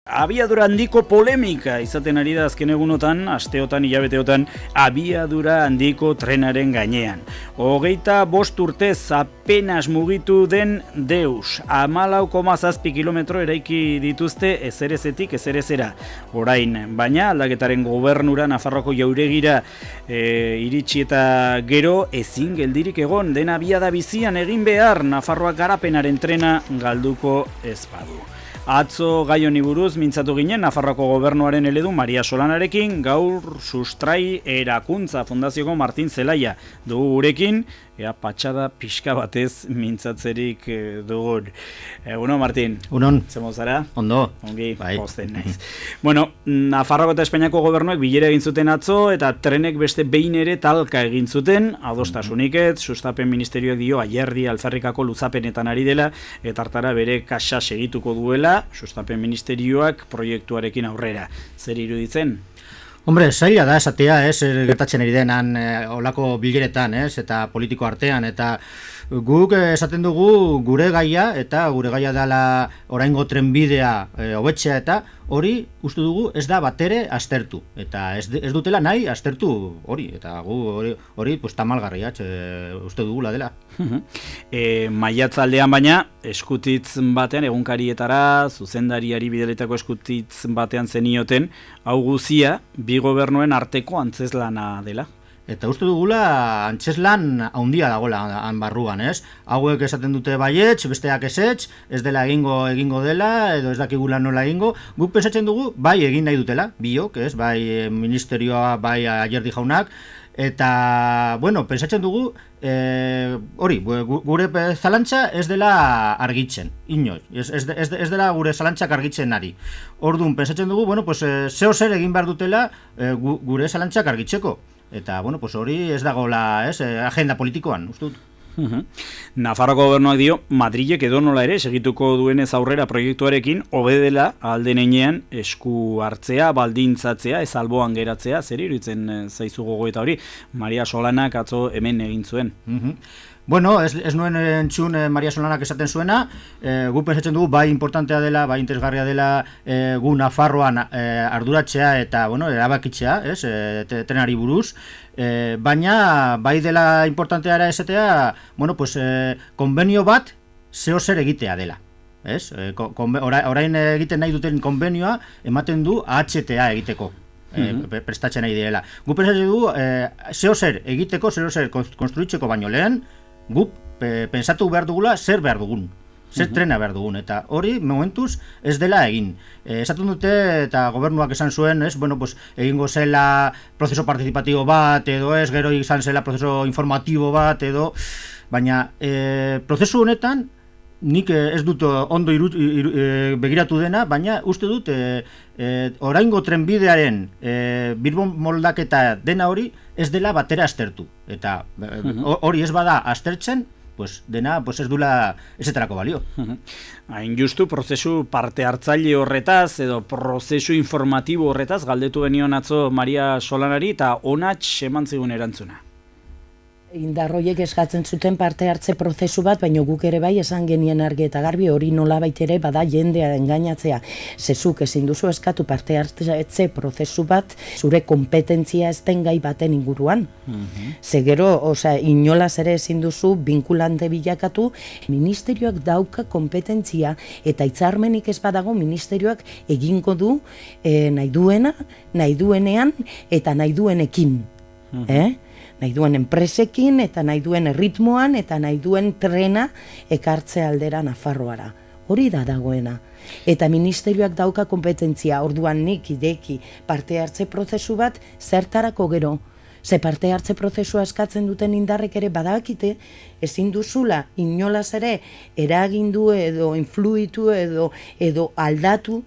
Abiadura handiko polemika izaten ari da azken egunotan, asteotan, hilabeteotan, abiadura handiko trenaren gainean. 25 urtez apenas mugitu den Deus, 14,7 kilometro eraiki dituzte ezerezetik ezerezera. Orain, baina aldaketaren gobernura Nafarroako jauregira iritsi eta gero ezin geldirik egon den abiada bizian egin behar Nafarroak garapenaren trena galduko ez badu. Atzo gai honi buruz mintzatu ginen Nafarroako gobernuaren eredu Maria Solanarekin, gaur Sustrai Erakuntza Fundazioko Martin Zelaia dugu gurekin, ea patxada pixka batez mintzatzerik dugun. Uno, Martin. Unon. Zemo zara? Ondo. Ongi, Bai. posten naiz. Bueno, Nafarroako eta Espainiako gobernuek bilera egin zuten atzo eta trenek beste behin ere talka egin zuten, adostasunik ez, sustapen ministerioak dio aierdi alferrikako luzapenetan ari dela, eta hartara bere kasa segituko duela, sustapen ministerioak proiektuarekin aurrera. Zer iruditzen? Hombre, zaila da esatea, gertatzen ari denan olako bileretan, eta politiko artean, eta guk esaten dugu gure gaia, eta gure gaia dela oraingo trenbidea hobetzea, eta hori uste dugu ez da batere aztertu, eta ez dutela nahi aztertu hori, eta gu hori pues, tamalgarria uste dugula dela. Maiatzaldean baina, eskutitz batean, egunkarietara, zuzendariari bideletako eskutitz batean zenioten, hau guzia, bi gobernuen arteko antzeslana dela. Eta uste dugula antzeslan handia dagoela han barruan, ez? Hauek esaten dute baietz, besteak ezetz, ez dela egingo dela, edo ez dakigula nola egingo. Guk pensatzen dugu, bai egin nahi dutela, biok, ez? Bai ministerioa, bai aierdi jaunak, eta, bueno, pensatzen dugu, hori, gure zalantza ez dela argitzen, inoiz, ez dela gure zalantzak argitzen ari. Orduan, pensatzen dugu, bueno, pues, zeo zer egin behar dutela gure zalantzak argitzeko. Eta, bueno, pues hori ez dagoela, agenda politikoan, uste dut. Nafarroako gobernuak dio, Madrilek edonola ere segituko duenez aurrera proiektuarekin obedela alden heinean esku hartzea, baldintzatzea, ez alboan geratzea, zer iruditzen zaizu gogoeta hori, Maria Solanak atzo hemen egin zuen. Bueno, ez nuen entzun Maria Solanak esaten zuena, gu pentsatzen dugu bai importantea dela, bai interesgarria dela gu Nafarroan arduratzea eta, bueno, erabakitzea, trenari buruz, baina bai dela importantea era esatea, bueno, pues, konbenio bat zeo zer egitea dela. Orain egiten nahi duten konbenioa ematen du AHTA egiteko. Prestatzen nahi direla. Gu pentsatzen dugu, zeo zer egiteko, zeo zer konstruitzeko baino lehen, guk pensatu behar dugula zer behar dugun, zer trena behar dugun, eta hori momentuz ez dela egin. Esaten dute eta gobernuak esan zuen, bueno, pues, egingo zela prozeso participatibo bat, edo ez, gero izan zela prozeso informatibo bat, edo, baina prozesu honetan nik ez dut ondo begiratu dena, baina uste dut oraingo trenbidearen Bilbon moldaketa dena hori ez dela batera aztertu. Eta hori ez bada aztertzen, pues, dena pues, ez dula ezetarako balio. Hain justu, prozesu parte hartzaile horretaz, edo prozesu informatibo horretaz, galdetu genion atzo Maria Solanari, eta onatx eman zigun erantzuna. Indarroiek eskatzen zuten parte hartze prozesu bat, baina guk ere bai esan genien argi eta garbi hori nolabait ere bada jendea engainatzea. Zezuk ezin duzu eskatu parte hartze prozesu bat zure kompetentzia ez den gai baten inguruan. Ze gero, inolaz ere ezin duzu binkulante bilakatu, ministerioak dauka kompetentzia eta hitzarmenik ez badago ministerioak egingo du nahi duena, nahi duenean eta nahi duenekin. Nahi duen enpresekin, eta nahi duen ritmoan, eta nahi duen trena ekartze aldera Nafarroara. Hori da dagoena. Eta ministerioak dauka kompetentzia, orduan nik ideki parte hartze prozesu bat zertarako gero. Ze parte hartze prozesua eskatzen duten indarrek ere badakite, ezin duzula inolaz ere eragindu edo influitu edo aldatu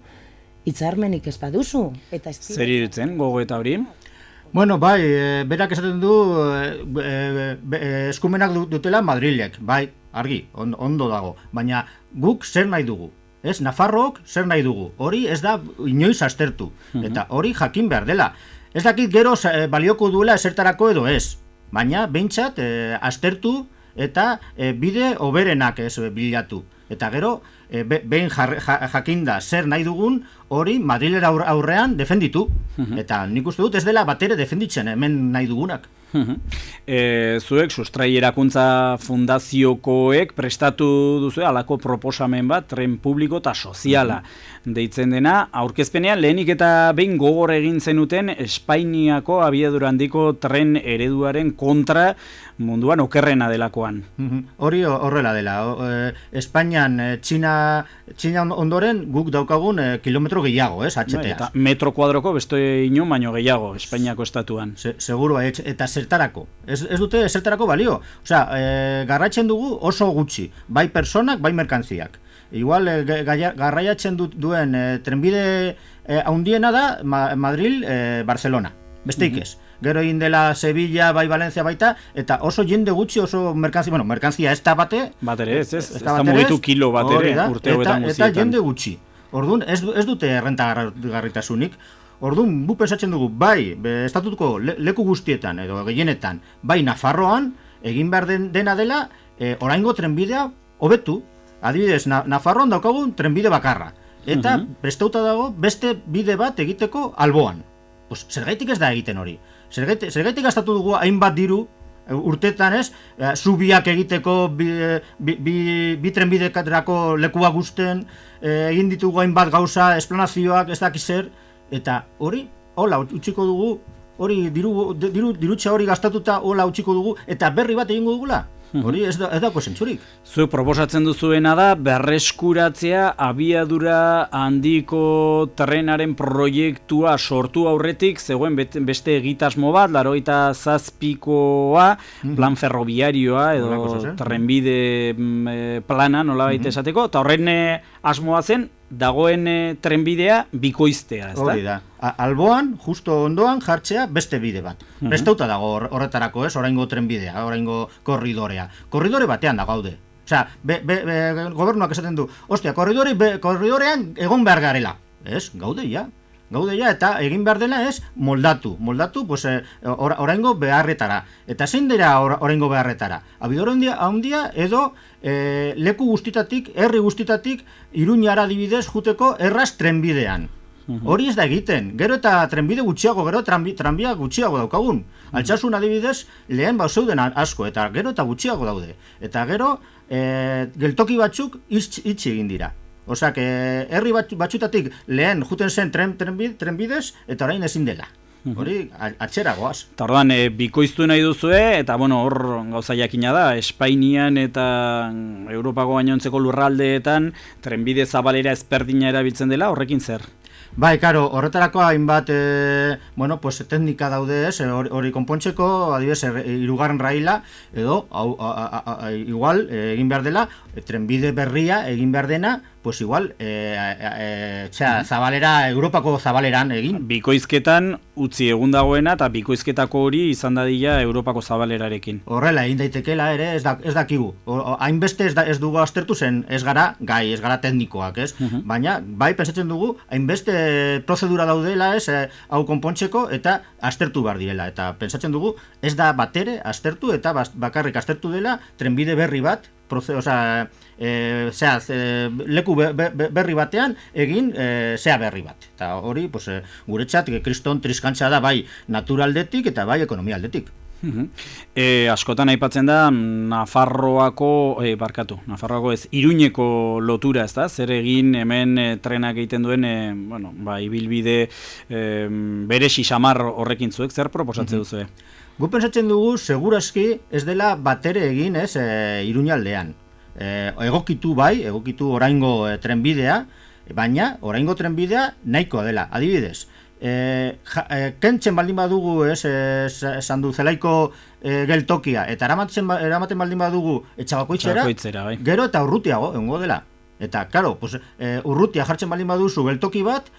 hitzarmenik ez baduzu. Zer iruditzen gogoeta hori? Bueno, bai, berak esaten du eskumenak dutela Madrilek, bai, argi, ondo dago, baina guk zer nahi dugu, Nafarroak zer nahi dugu, hori ez da inoiz aztertu, eta hori jakin behar dela. Ez dakit gero balioko duela esertarako edo ez, baina behintzat aztertu eta bide hoberenak bilatu. Eta gero, behin jakinda zer nahi dugun, hori Madrilera aurrean defenditu. Eta nik uste dut ez dela batere defenditzen hemen nahi dugunak. Zuek Sustrai Erakuntza Fundaziokoek prestatu duzu halako proposamen bat, tren publiko eta soziala deitzen dena, aurkezpenean lehenik eta behin gogor egin zenuten Espainiako abiadura handiko tren ereduaren kontra munduan okerrena delakoan. Hori horrela dela. Espainian Txina ondoren guk daukagun kilometro gehiago, HTA. Eta metro kuadroko beste inon baino gehiago Espainiako estatuan. Segurua, eta zertarako. Ez dute zertarako balio. Osea, garraitzen dugu oso gutxi, bai personak, bai merkantziak. Igual garraiatzen duen trenbide handiena da Madril-Barcelona. Besteik ez. Gero egin dela Sevilla, bai Valencia baita, eta oso jende gutxi, oso merkantzia ez da bate. Batere ez da mugitu kilo batere urte hobetan guztietan. Eta jende gutxi. Orduan, ez dute errentagarritasunik. Orduan, bu pensatzen dugu, bai, estatutuko leku guztietan, edo gehienetan, bai Nafarroan, egin behar dena dela, oraingo trenbidea hobetu. Adibidez, Nafarroan daukagun trenbide bakarra. Eta prestauta dago beste bide bat egiteko alboan. Zergaitik ez da egiten hori. Zergaitik gastatu dugu hainbat diru, urtetan ez, zubiak egiteko, bi trenbidekarako lekua guzten, egin ditugu hainbat gauza, esplanazioak, ez dakiz zer, eta hori, hola, utziko dugu, hori dirutxa hori gastatuta hola utziko dugu, eta berri bat egingo dugula. Hori ez dago zentzurik. Zuek proposatzen duzuena da berreskuratzea abiadura handiko trenaren proiektua sortu aurretik zegoen beste egitasmo bat, 87koa, plan ferroviarioa edo trenbide plana nolabait esateko, eta horren asmoa zen dagoen trenbidea bikoiztea, ezta? Hori da. Alboan, justo ondoan jartzea beste bide bat. Prestauta dago horretarako, ez, oraingo trenbidea, oraingo korridorea. Korridore batean da gaude. Osea, gobernuak esaten du, ostia, korridorean egon behar garela. Ez, gaude ja, eta egin behar dela ez, moldatu, pues, oraingo beharretara. Eta zein dira oraingo beharretara? Abidora handia edo leku guztitatik, herri guztitatik, Iruñara adibidez juteko erraz trenbidean. Hori ez da egiten, gero eta trenbide gutxiago, gero tranbia gutxiago daukagun. Altsasun adibidez, lehen zeuden asko, eta gero eta gutxiago daude. Eta gero, geltoki batzuk itxi egin dira. Osak, herri batxutatik lehen juten zen trenbidez, eta orain ezin dela. Hori, atxera goaz. Eta orduan, bikoiztu nahi duzue, eta hor gauza jakina da, Espainian eta Europako gainontzeko lurraldeetan trenbide zabalera ezberdina erabiltzen dela, horrekin zer? Bai, karo, horretarako hainbat teknika daude ez, hori konpontzeko, adibidez, hirugarren raila, edo, igual, egin behar dela, trenbide berria egin behar dena, pues igual, zabalera, Europako zabaleran egin. Bikoizketan utzi egun dagoena, eta bikoizketako hori izan dadila Europako zabalerarekin. Horrela, egin daitekela ere, ez dakigu. Hainbeste ez dugu aztertu zen, ez gara teknikoak, ez? Baina, bai, pensatzen dugu, hainbeste prozedura daudela, ez, hau konpontzeko, eta aztertu behar direla. Eta pensatzen dugu, ez da batere aztertu, eta bakarrik aztertu dela, trenbide berri bat, leku berri batean egin zea berri bat. Eta hori, guretzat, kriston triskantza da bai naturaldetik eta bai ekonomialdetik. Askotan aipatzen da Nafarroako ez, Iruñeko lotura, ez da? Zer egin hemen trenak egiten duen ibilbide beresi samar horrekin zuek, zer proposatzen duzue? Gu pensatzen dugu, segurazki ez dela batere egin ez Iruñaldean. Egokitu oraingo trenbidea, baina oraingo trenbidea nahikoa dela. Adibidez, kentzen baldin badugu esan du zelaiko geltokia, eta eramaten baldin badugu etxabakoitzera, gero eta urrutiago egongo dela. Eta, karo, urrutia jartzen baldin baduzu geltoki bat,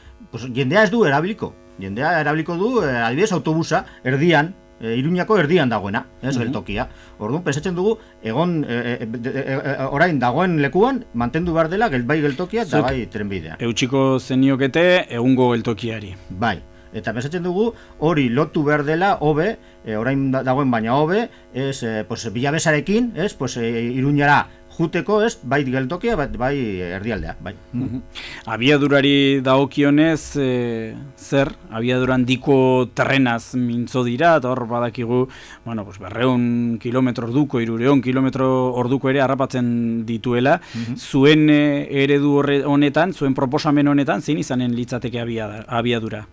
jendea ez du erabiliko. Jendea erabiliko du, adibidez, autobusa, erdian, Iruñako erdian dagoena, ez geltokia. Orduan, pensatzen dugu, orain dagoen lekuan, mantendu behar dela, bai geltokia eta bai trenbidea. Eutxiko zeniokete egungo geltokiari. Bai, eta pensatzen dugu, hori lotu behar dela, orain dagoen baina hobe, Bilabesarekin, Iruñara juteko, ez, bai geltokia, bai erdialdea, bai. Abiadurari dagokionez, zer, abiadura handiko terrenaz mintzo dira, eta hor badakigu, bueno, pues 200 kilometro orduko, 300 kilometro orduko ere harrapatzen dituela. Zuen eredu honetan, zuen proposamen honetan, zein izanen litzateke abiadura?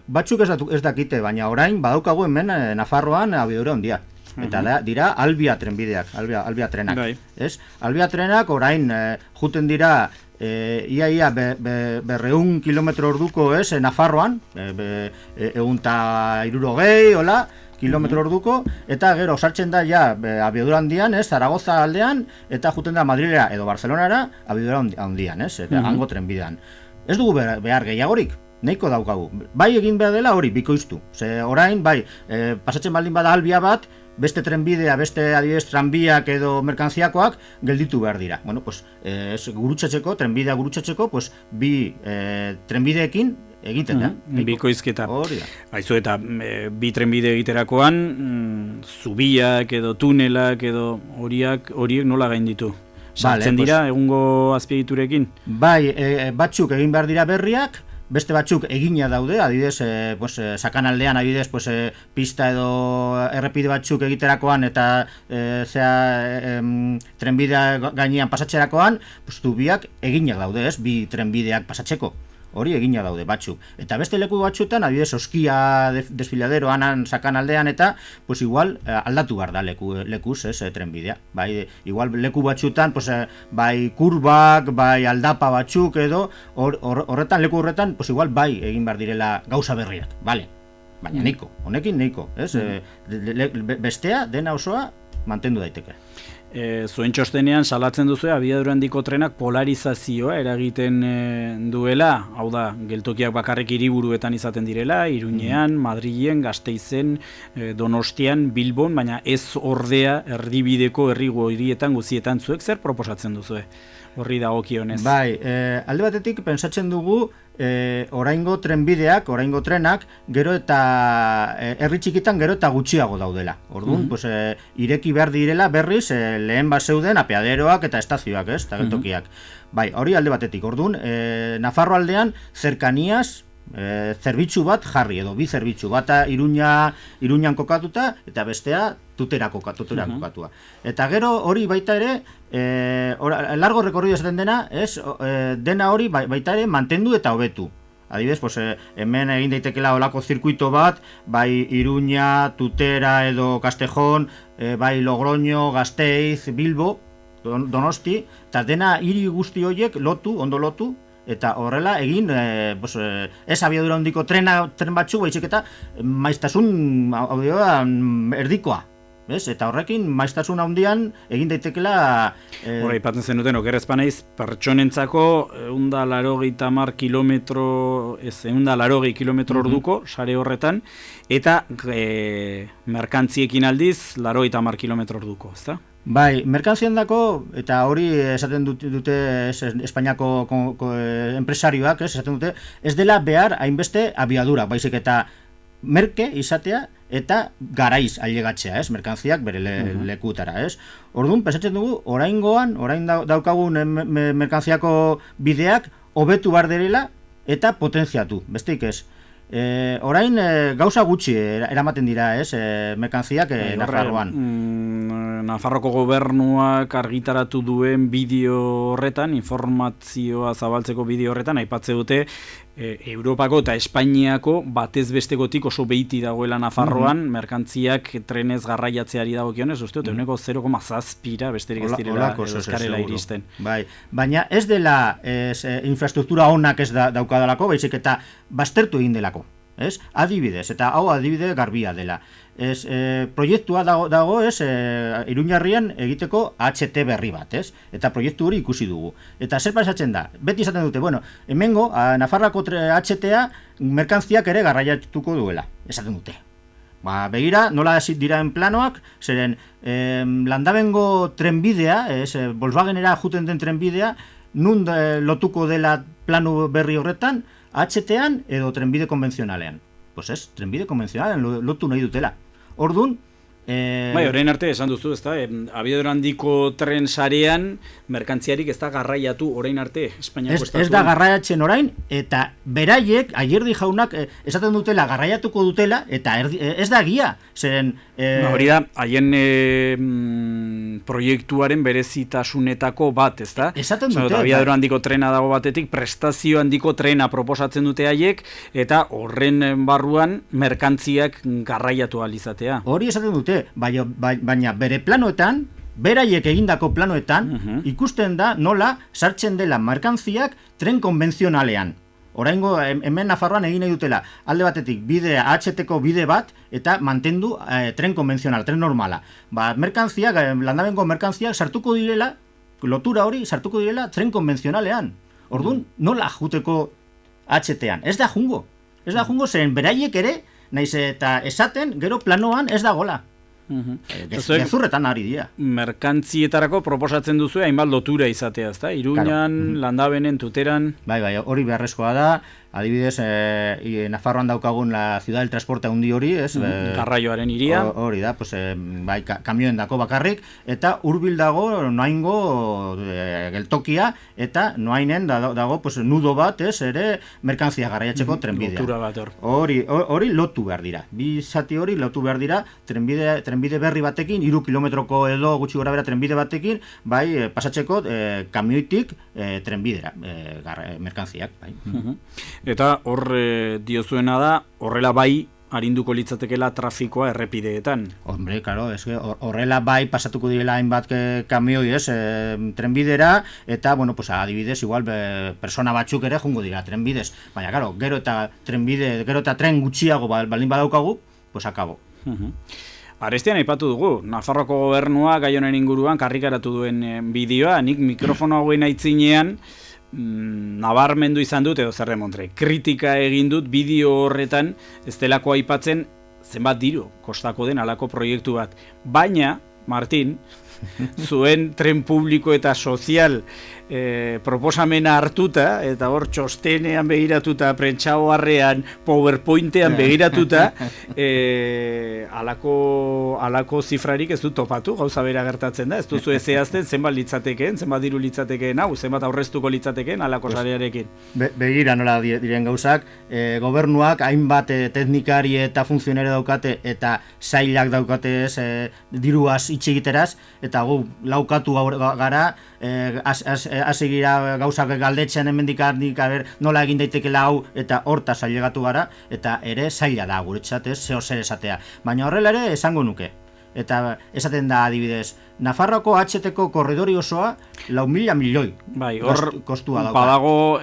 Batzuk ez dakite, baina orain badaukagu hemen Nafarroan abiadura handia. Eta dira Albia trenbideak, Albia trenak. Ez? Albia trenak orain juten dira ia 200 kilometro orduko, ez, Nafarroan, 160, hola, kilometro orduko, eta gero sartzen da ja abiadura handian, ez, Zaragoza aldean, eta juten da Madrilera edo Barcelonara abiadura handian, ez, eta hango trenbidean. Ez dugu behar gehiagorik. Nahiko daukagu. Bai egin behar dela hori bikoiztu. Ze orain, bai, pasatzen baldin bada Albia bat, beste trenbidea, beste adibidez tranbiak edo merkantziakoak gelditu behar dira. Bueno, pues, gurutzatzeko, trenbidea gurutzatzeko, pues, bi trenbideekin egiten da. Bikoizketa. Hori da. Aizu, eta bi trenbide egiterakoan, zubiak edo tunelak edo horiek nola gainditu? Sartzen dira, egungo azpiegiturekin? Bai, batzuk egin behar dira berriak, beste batzuk egina daude, adibidez, sakanaldean, adibidez, pista edo errepide batzuk egiterakoan eta trenbidea gainean pasatzerakoan, zubiak eginak daude, ez, bi trenbideak pasatzeko. Hori egina daude batzuk. Eta beste leku batzuetan, adibidez, Oskia desfiladero anan sakanaldean eta, pues igual aldatu behar da lekuz, ez, trenbidea. Bai, igual leku batzuetan, pues, bai kurbak, bai aldapa batzuk edo, horretan, leku horretan, pues igual bai egin behar direla gauza berriak, bale. Baina nahiko, honekin nahiko, ez? Bestea, dena osoa, mantendu daiteke. Zuen txostenean salatzen duzu abiadura handiko trenak polarizazioa eragiten duela, hau da, geltokiak bakarrik hiriburuetan izaten direla, Iruñean, Madrilen, Gasteizen, Donostian, Bilbon, baina ez ordea erdibideko herrigo hirietan guzietan zuek zer proposatzen duzu horri dagokionez? Bai, alde batetik pentsatzen dugu oraingo trenbideak, oraingo trenak, gero eta herri txikitan gero eta gutxiago daudela. Orduan, pues, ireki behar direla berriz lehen bat zeuden apeaderoak eta estazioak, ez, eta geltokiak. Bai, hori alde batetik. Orduan, Nafarro aldean zerkaniaz zerbitzu bat jarri edo bi zerbitzu bata Iruñan kokatuta eta bestea Tutera kokatua. Eta gero hori baita ere largo recorrido esaten dena, dena hori baita ere mantendu eta hobetu. Adibidez, pues, hemen egin daitekela olako zirkuito bat, bai Iruña, Tutera edo Castejon, bai Logroño, Gasteiz, Bilbo, Donosti, eta dena hiri guzti horiek ondo lotu, eta horrela egin, ez abiadura handiko tren batzu, baizik eta maiztasun erdikoa. Eta horrekin, maiztasun handian egin daitekela... Hora, ipatzen zenuten, okerrezpaneiz, pertsonentzako 180 kilometro, ez, 180 kilometro orduko, sare horretan, eta merkantziekin aldiz, 80 kilometro orduko, ez da? Bai, merkantzien dako, eta hori esaten dute Espainiako enpresarioak, esaten dute, ez dela behar hainbeste abiadura, baizik eta merke izatea eta garaiz ailegatzea, ez, merkantziak bere lekutara, ez. Orduan, pensatzen dugu, orain daukagun merkantziako bideak hobetu behar direla eta potentziatu, besteik ez. Orain gauza gutxi eramaten dira, ez, merkantziak Nafarroan. Nafarroko gobernuak argitaratu duen bideo horretan, informazioa zabaltzeko bideo horretan, aipatze dute Europako eta Espainiako batez bestekotik oso behiti dagoela Nafarroan, merkantziak trenez garraiatzeari dagokionez, uste dute, 0,7 besterik ez direla eskarela iristen. Bai, baina ez dela infrastruktura onak ez daukadalako, baizik eta baztertu egin delako. Adibidez, eta hau adibide garbia dela. Proiektua dago Iruñarrian egiteko HT berri bat, eta proiektu hori ikusi dugu. Eta zer pasatzen da? Beti esaten dute, bueno, hemengo Nafarroako HTA merkantziak ere garraiatuko duela, esaten dute. Begira, nola dira planoak, zeren Landabengo trenbidea, Volkswagenera juten den trenbidea, nun lotuko dela planu berri horretan, HT-an edo trenbide konbentzionalean. Pues ez, trenbide konbentzionalean lotu nahi dutela. Orduan, Bai, orain arte esan duzu, ezta? Abiadura handiko tren sarean merkantziarik ez da garraiatu orain arte Espainiako estatuan. Ez da garraiatzen orain, eta beraiek, Ayerdi jaunak esaten dutela garraiatuko dutela, eta ez da egia. Zeren... Hori da, haien proiektuaren berezitasunetako bat, ezta? Esaten dute. Abiadura handiko trena dago batetik, prestazio handiko trena proposatzen dute haiek, eta horren barruan merkantziak garraiatu ahal izatea. Hori esaten dute, baina bere planoetan, beraiek egindako planoetan, ikusten da nola sartzen dela merkantziak tren konbentzionalean. Oraingo hemen Nafarroan egin nahi dutela, alde batetik bidea HT-ko bide bat eta mantendu tren konbentzional, tren normala. Merkantziak, landabengo merkantziak sartuko direla, lotura hori sartuko direla tren konbentzionalean. Orduan, nola juteko HT-an? Ez da jungo. Ez da jungo, zeren beraiek ere, naiz eta esaten, gero planoan ez da gola. Gezurretan ari dira. Merkantzietarako proposatzen duzu hainbat lotura izatea, ezta? Iruñan, Landabenen, Tuteran... Bai, hori beharrezkoa da. Adibidez, Nafarroan daukagun la ciudad del transporte handi hori, ez? Garraioaren hiria. Hori da, bai, kamioen dako bakarrik, eta hurbil dago noaingo geltokia, eta noainen dago nudo bat, ez, ere merkantzia garraiatzeko trenbidea. Lotura bat hor. Hori lotu behar dira. Bi zati hori lotu behar dira trenbide berri batekin, 3 kilometroko edo gutxi gora bera trenbide batekin, bai, pasatzeko kamioitik trenbidera, merkantziak, bai. Eta hor diozuena da, horrela bai arinduko litzatekela trafikoa errepideetan. Hombre, claro, horrela bai pasatuko direla hainbat kamioi, trenbidera, eta, bueno, pues adibidez, igual, persona batzuk ere jungo dira trenbidez. Baina, claro, gero eta tren gutxiago baldin badaukagu, pues akabo. Arestian aipatu dugu, Nafarroko gobernua gai honen inguruan karrikaratu duen bideoa, nik mikrofono hauen aitzinean, nabarmendu izan dut edo zer demontre. Kritika egin dut bideo horretan ez delako aipatzen zenbat diru kostako den halako proiektu bat. Baina, Martin, zuen tren publiko eta sozial proposamena hartuta, eta hor txostenean begiratuta, prentsaoarrean, PowerPointean begiratuta, alako zifrarik ez du topatu, gauza bera gertatzen da, ez duzu ezehazten zenbat litzatekeen, zenbat diru litzatekeen hau, zenbat aurreztuko litzatekeen alako sarearekin. Begira nola diren gauzak, gobernuak hainbat teknikari eta funtzionere daukate eta sailak daukate diruaz itxegiteraz, eta gu laukatu gara, hasi gira gauzak galdetzen hemendik nola egin daitekela hau eta hortaz ailegatu gara, eta ere zaila da guretzat, zeo zer esatea. Baina horrela ere esango nuke. Eta esaten da adibidez, Nafarroko HT-ko korridori osoa 4.000 milioi kostua dauka. Badago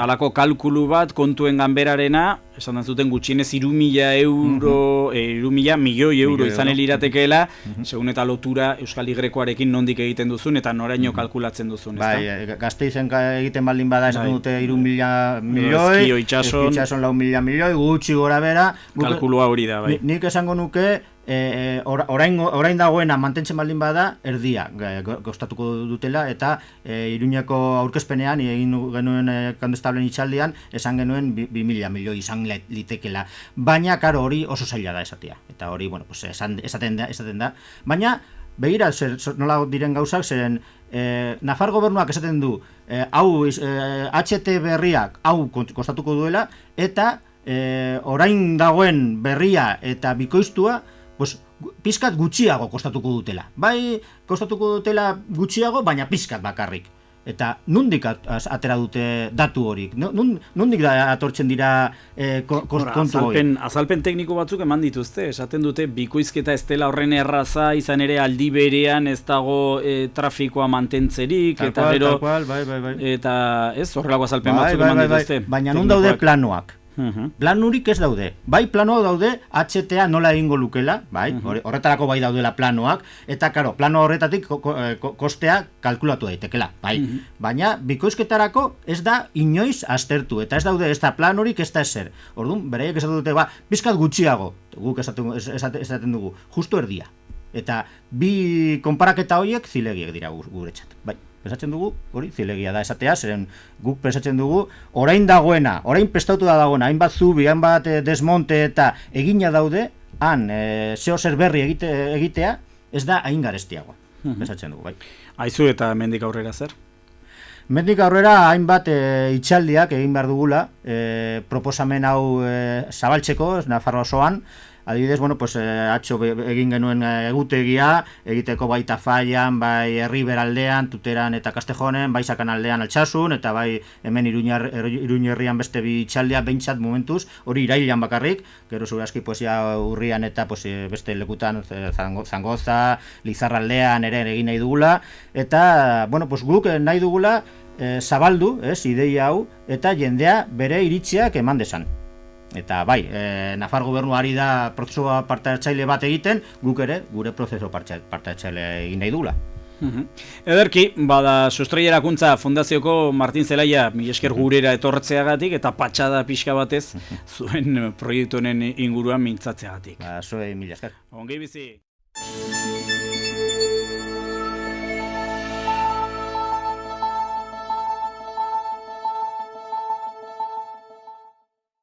alako kalkulu bat kontuen ganberarena, esan zuten gutxienez 3.000 euro, 3.000 milioi euro izan eliratekeela, segun eta lotura Euskal Y-koarekin nondik egiten duzun eta noraino kalkulatzen duzun. Bai, Gasteizen egiten baldin bada esaten dute 3.000 milioi, itxason 4.000 milioi, gutxi gora bera. Kalkulua hori da, bai. Nik esango nuke, orain dagoena mantentzen baldin bada, erdia kostatuko dutela, eta Iruñeko aurkezpenean egin genuen kondestablen itxaldian esan genuen 2.000 milioi izan litekela. Baina, karo, hori oso zaila da esatea. Eta hori, bueno, pues, esaten da. Baina, begira, nola diren gauzak, zeren Nafar gobernuak esaten du, HT berriak hau kostatuko duela, eta orain dagoen berria eta bikoiztua, pues, pizkat gutxiago kostatuko dutela. Bai, kostatuko dutela gutxiago, baina pizkat bakarrik. Eta nondik atera dute datu horik? Nondik atortzen dira kontu hori? Azalpen tekniko batzuk eman dituzte, esaten dute bikoizketa ez dela horren erraza, izan ere aldi berean ez dago trafikoa mantentzerik, eta gero... Bai. Eta ez, horrelako azalpen batzuk eman dituzte. Baina non daude planoak? Planurik ez daude. Bai, planoak daude, HTA nola egingo lukela, bai, horretarako bai daudela planoak, eta, karo, plano horretatik kostea kalkulatu daitekela, bai. Baina, bikoizketarako ez da inoiz aztertu, eta ez daude, ez da planorik, ez da ezer. Orduan, beraiek esatu dute, pizkat gutxiago, guk esaten dugu, justu erdia. Eta bi konparaketa horiek zilegiek dira guretzat, bai. Pensatzen dugu, hori zilegia da esatea, zeren guk pensatzen dugu, orain dagoena, orain prestautu da dagoena, hainbat zubi, hainbat desmonte eta egina daude, han zeo zer berri egitea ez da hain garestiagoa, besatzen dugu, bai. Aizu eta mendik aurrera zer? Mendik aurrera hainbat itxaldiak egin behar dugula, proposamen hau zabaltzeko, Nafarroa osoan, adibidez, bueno, pues, atxo egin genuen egutegia, egiteko bai Tafallan, bai Herriberaldean, Tuteran eta Kastejonen, bai Sakanaldean Altsasun, eta bai hemen Iruñerrian beste bi itxaldia, behintzat momentuz, hori irailean bakarrik, gero zure aski pues, ja, urrian eta pues, beste lekutan Zangoza, Lizarraldean ere egin nahi dugula, eta bueno, pues, guk nahi dugula zabaldu, ideia hau, eta jendea bere iritziak eman desan. Eta bai, Nafar gobernu ari da prozesu parte hartzaile bat egiten, guk ere gure prozesu parte hartzaile egin nahi dugula. Ederki, bada Sustraierakuntza Fundazioko Martin Zelaia mila esker gurera etortzeagatik eta patxada pixka batez zuen proiektu honen inguruan mintzatzeagatik. Zuei mila esker. Ongi bizi.